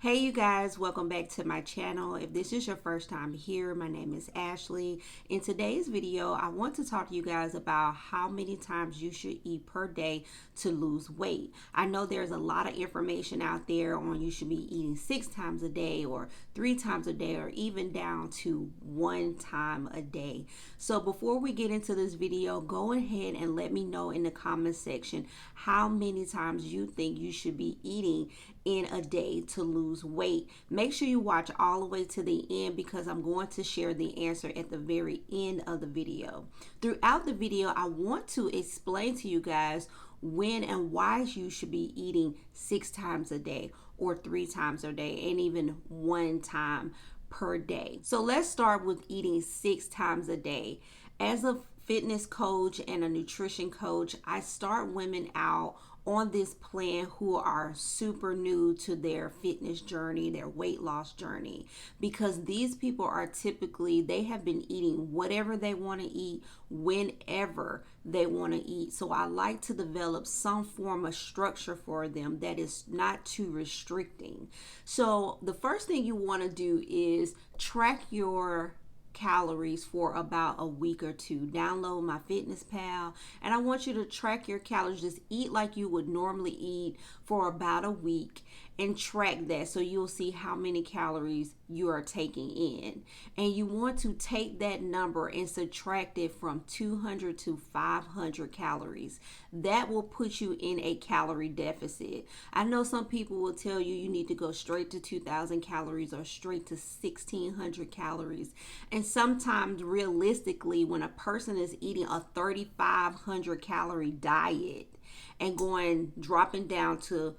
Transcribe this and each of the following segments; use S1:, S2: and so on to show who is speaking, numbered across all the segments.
S1: Hey you guys, welcome back to my channel. If this is your first time here, my name is Ashley. In today's video, I want to talk to you guys about how many times you should eat per day to lose weight. I know there's a lot of information out there on you should be eating 6 times a day or 3 times a day or even down to 1 time a day. So before we get into this video, go ahead and let me know in the comment section how many times you think you should be eating in a day to lose weight. Make sure you watch all the way to the end because I'm going to share the answer at the very end of the video. Throughout the video, I want to explain to you guys when and why you should be eating 6 times a day or 3 times a day and even 1 time per day. So let's start with eating 6 times a day. As a fitness coach and a nutrition coach, I start women out on this plan who are super new to their fitness journey, their weight loss journey, because these people are typically, they have been eating whatever they want to eat whenever they want to eat. So I like to develop some form of structure for them that is not too restricting. So the first thing you want to do is track your calories for about a week or two. Download my Fitness Pal and I want you to track your calories. Just eat like you would normally eat for about a week and track that so you'll see how many calories you are taking in. And you want to take that number and subtract it from 200 to 500 calories. That will put you in a calorie deficit. I know some people will tell you you need to go straight to 2,000 calories or straight to 1,600 calories. And sometimes realistically, when a person is eating a 3,500 calorie diet and dropping down to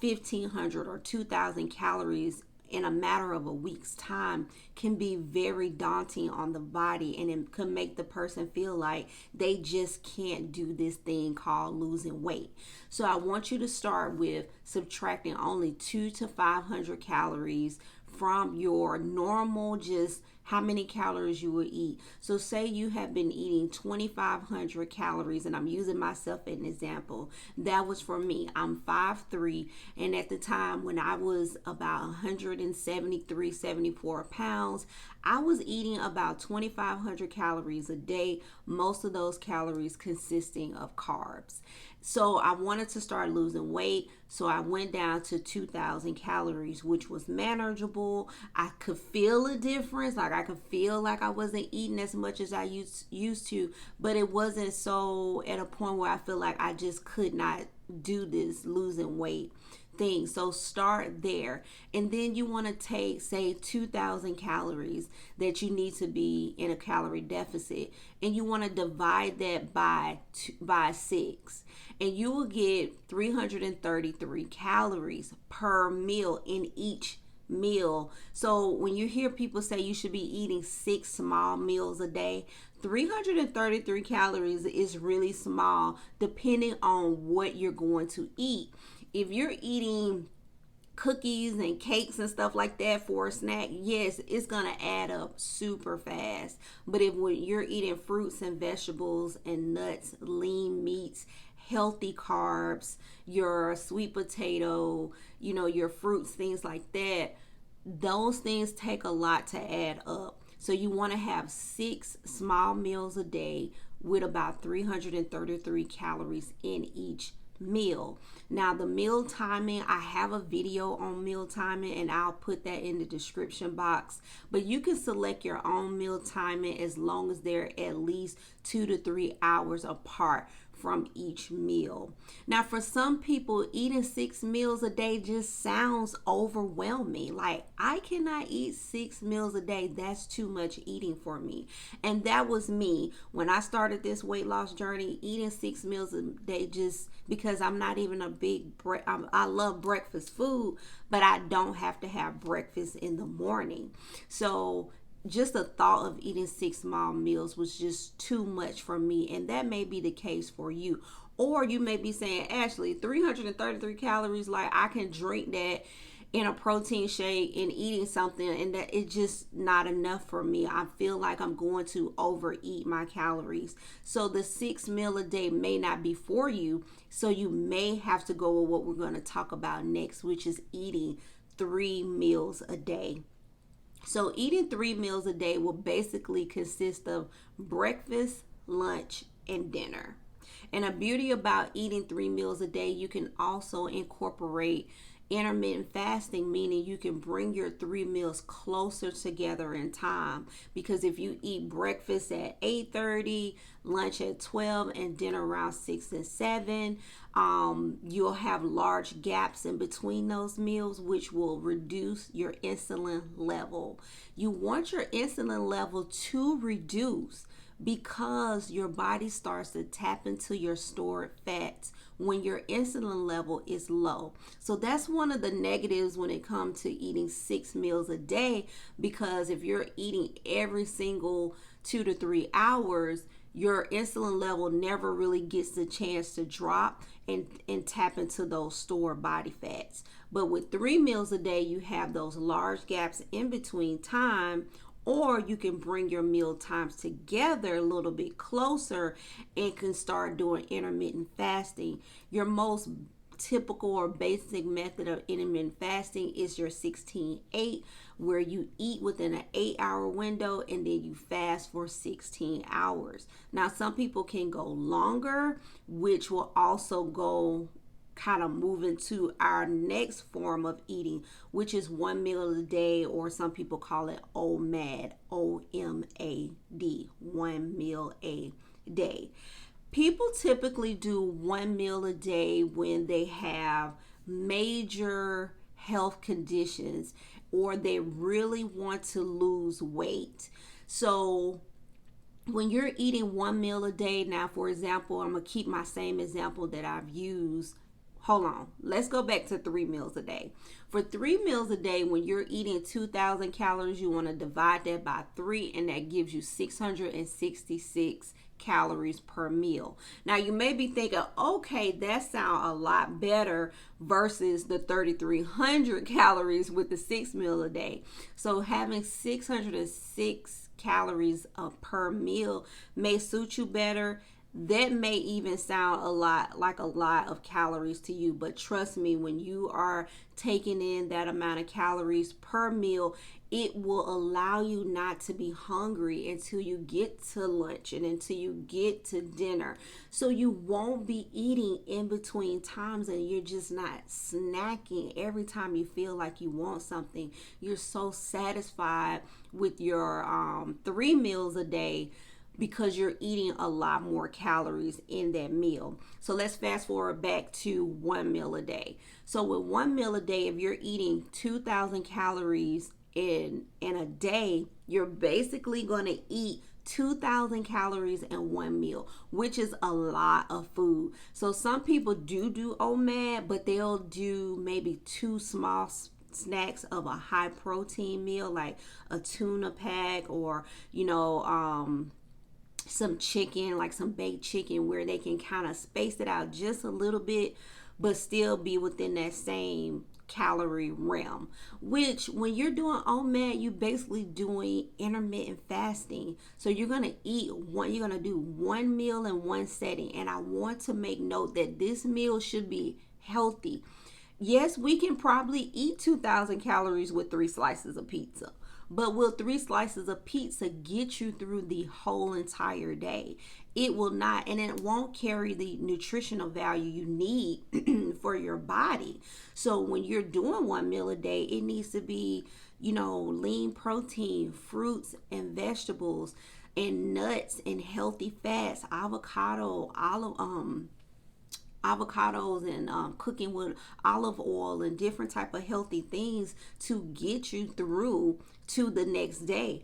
S1: 1,500 or 2,000 calories in a matter of a week's time can be very daunting on the body, and it can make the person feel like they just can't do this thing called losing weight. So I want you to start with subtracting only 200 to 500 calories from your normal, just how many calories you would eat. So say you have been eating 2,500 calories, and I'm using myself as an example. That was for me. I'm 5'3", and at the time when I was about 173, 74 pounds, I was eating about 2,500 calories a day, most of those calories consisting of carbs. So I wanted to start losing weight, so I went down to 2,000 calories, which was manageable. I could feel a difference, like I could feel like I wasn't eating as much as I used to, but it wasn't so at a point where I feel like I just could not do this losing weight thing. So start there, and then you want to take, say, 2,000 calories that you need to be in a calorie deficit, and you want to divide that by 6, and you will get 333 calories per meal in each meal. So when you hear people say you should be eating 6 small meals a day, 333 calories is really small depending on what you're going to eat. If you're eating cookies and cakes and stuff like that for a snack, yes, it's gonna add up super fast. But when you're eating fruits and vegetables and nuts, lean meats, healthy carbs, your sweet potato, your fruits, things like that, those things take a lot to add up. So you want to have 6 small meals a day with about 333 calories in each meal. Now the meal timing, I have a video on meal timing and I'll put that in the description box, but you can select your own meal timing as long as they're at least 2 to 3 hours apart from each meal. Now for some people, eating 6 meals a day just sounds overwhelming. Like, I cannot eat 6 meals a day. That's too much eating for me. And that was me when I started this weight loss journey. Eating 6 meals a day, just because I'm not even a big I love breakfast food, but I don't have to have breakfast in the morning. So just the thought of eating 6 small meals was just too much for me, and that may be the case for you. Or you may be saying, Ashley, 333 calories, like I can drink that in a protein shake and eating something, and that it's just not enough for me. I feel like I'm going to overeat my calories. So the 6 meal a day may not be for you. So you may have to go with what we're going to talk about next, which is eating 3 meals a day. So eating 3 meals a day will basically consist of breakfast, lunch, and dinner. And a beauty about eating 3 meals a day, you can also incorporate intermittent fasting, meaning you can bring your 3 meals closer together in time. Because if you eat breakfast at 8:30, lunch at 12, and dinner around 6 and 7, you'll have large gaps in between those meals, which will reduce your insulin level. You want your insulin level to reduce because your body starts to tap into your stored fats when your insulin level is low. So that's one of the negatives when it comes to eating 6 meals a day, because if you're eating every single 2 to 3 hours, your insulin level never really gets the chance to drop and tap into those stored body fats. But with 3 meals a day, you have those large gaps in between time, or you can bring your meal times together a little bit closer and can start doing intermittent fasting. Your most typical or basic method of intermittent fasting is your 16-8, where you eat within an 8-hour window and then you fast for 16 hours. Now, some people can go longer, which will also go kind of move into our next form of eating, which is 1 meal a day, or some people call it OMAD, OMAD, 1 meal a day. People typically do 1 meal a day when they have major health conditions or they really want to lose weight. So when you're eating 1 meal a day, now for example, I'm going to keep my same example that I've used. Hold on. Let's go back to 3 meals a day. For 3 meals a day, when you're eating 2,000 calories, you want to divide that by 3, and that gives you 666 calories per meal. Now, you may be thinking, okay, that sounds a lot better versus the 3,300 calories with the 6 meal a day. So having 606 calories per meal may suit you better. That may even sound a lot of calories to you, but trust me, when you are taking in that amount of calories per meal, it will allow you not to be hungry until you get to lunch and until you get to dinner. So you won't be eating in between times and you're just not snacking every time you feel like you want something. You're so satisfied with your 3 meals a day because you're eating a lot more calories in that meal. So let's fast forward back to 1 meal a day. So with 1 meal a day, if you're eating 2,000 calories in a day, you're basically going to eat 2,000 calories in 1 meal, which is a lot of food. So some people do OMAD, but they'll do maybe 2 small snacks of a high protein meal, like a tuna pack, or some chicken, like some baked chicken, where they can kind of space it out just a little bit but still be within that same calorie realm. Which, when you're doing OMAD, you basically doing intermittent fasting. So you're going to do 1 meal in one setting. And I want to make note that this meal should be healthy. Yes, we can probably eat 2,000 calories with 3 slices of pizza. But will 3 slices of pizza get you through the whole entire day? It will not, and it won't carry the nutritional value you need for your body. So when you're doing 1 meal a day, it needs to be, lean protein, fruits and vegetables, and nuts and healthy fats, avocados, and cooking with olive oil and different type of healthy things to get you through to the next day.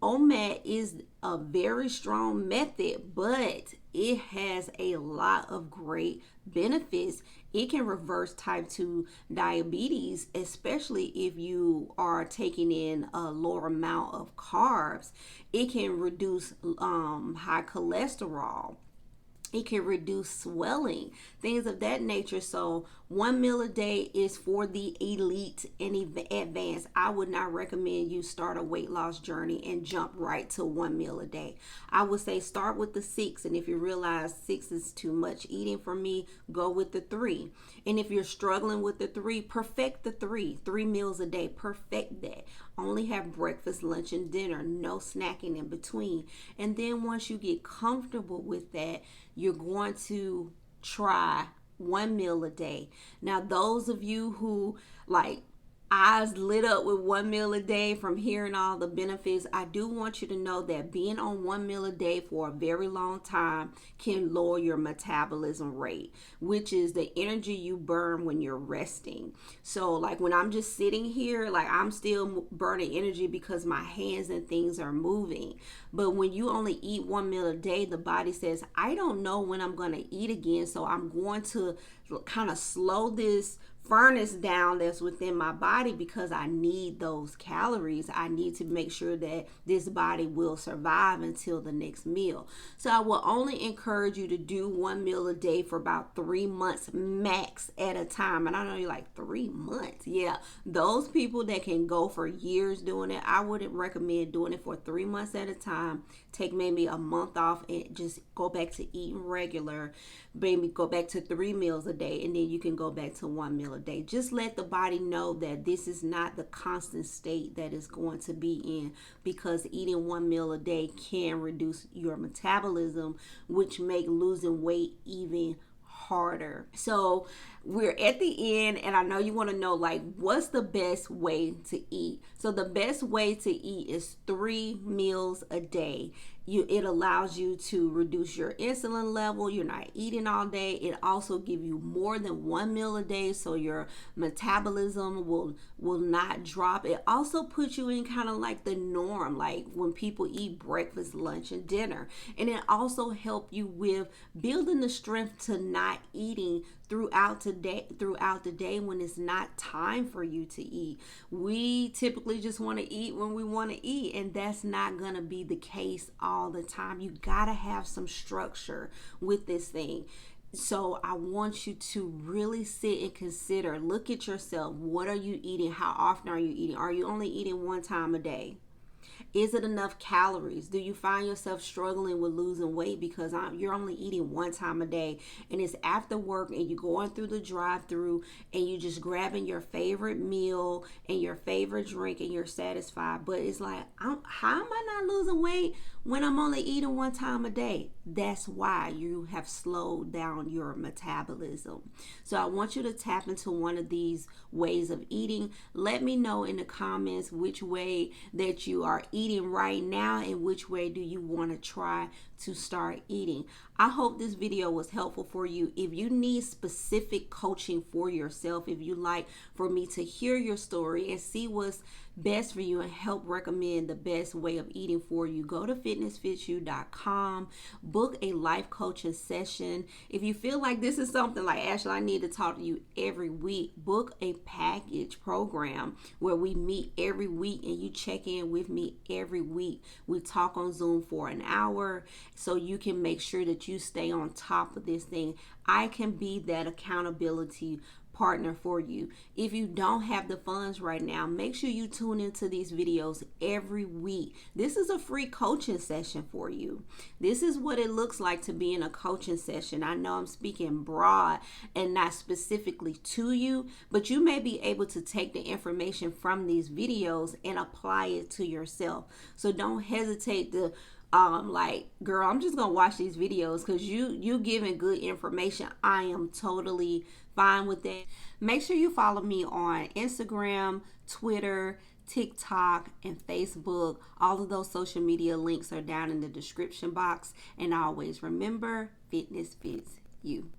S1: OMAD is a very strong method, but it has a lot of great benefits. It can reverse type 2 diabetes, especially if you are taking in a lower amount of carbs. It can reduce high cholesterol. It can reduce swelling, things of that nature. So 1 meal a day is for the elite and advanced. I would not recommend you start a weight loss journey and jump right to 1 meal a day. I would say start with the 6, and if you realize 6 is too much eating for me, go with the 3. And if you're struggling with the 3, perfect the 3 meals a day. Perfect that. Only have breakfast, lunch, and dinner, no snacking in between. And then once you get comfortable with that, you're going to try 1 meal a day. Now, those of you who like eyes lit up with 1 meal a day from hearing all the benefits, I do want you to know that being on 1 meal a day for a very long time can lower your metabolism rate, which is the energy you burn when you're resting. So like when I'm just sitting here, like I'm still burning energy because my hands and things are moving. But when you only eat 1 meal a day, the body says, I don't know when I'm going to eat again, so I'm going to kind of slow this furnace down that's within my body because I need those calories. I need to make sure that this body will survive until the next meal. So I will only encourage you to do 1 meal a day for about 3 months max at a time. And I know you're like, 3 months? Yeah, those people that can go for years doing it, I wouldn't recommend doing it for 3 months at a time. Take maybe a month off and just go back to eating regular. Maybe go back to 3 meals a day, and then you can go back to 1 meal a day. Just let the body know that this is not the constant state that it's going to be in, because eating 1 meal a day can reduce your metabolism, which make losing weight even harder. So we're at the end, and I know you want to know, like, what's the best way to eat? So the best way to eat is 3 meals a day. It allows you to reduce your insulin level. You're not eating all day. It also gives you more than 1 meal a day, so your metabolism will not drop. It also puts you in kind of like the norm, like when people eat breakfast, lunch, and dinner. And it also helps you with building the strength to not eating throughout the day when it's not time for you to eat. We typically just want to eat when we want to eat, and that's not going to be the case all the time. You got to have some structure with this thing. So I want you to really sit and consider, look at yourself. What are you eating? How often are you eating? Are you only eating 1 time a day? Is it enough calories? Do you find yourself struggling with losing weight because you're only eating 1 time a day, and it's after work and you're going through the drive-through and you just grabbing your favorite meal and your favorite drink and you're satisfied? But it's like, how am I not losing weight when I'm only eating 1 time a day? That's why you have slowed down your metabolism. So I want you to tap into one of these ways of eating. Let me know in the comments which way that you are eating right now and which way do you want to try to start eating. I hope this video was helpful for you. If you need specific coaching for yourself, if you like for me to hear your story and see what's best for you and help recommend the best way of eating for you, go to fitnessfitsyou.com, book a life coaching session. If you feel like this is something like, Ashley, I need to talk to you every week, book a package program where we meet every week and you check in with me every week. We talk on Zoom for an hour so you can make sure that you stay on top of this thing. I can be that accountability partner for you. If you don't have the funds right now, make sure you tune into these videos every week. This is a free coaching session for you. This is what it looks like to be in a coaching session. I know I'm speaking broad and not specifically to you, but you may be able to take the information from these videos and apply it to yourself. So don't hesitate to like, girl, I'm just gonna watch these videos because you giving good information. I am totally fine with that. Make sure you follow me on Instagram, Twitter, TikTok, and Facebook. All of those social media links are down in the description box. And always remember, fitness fits you.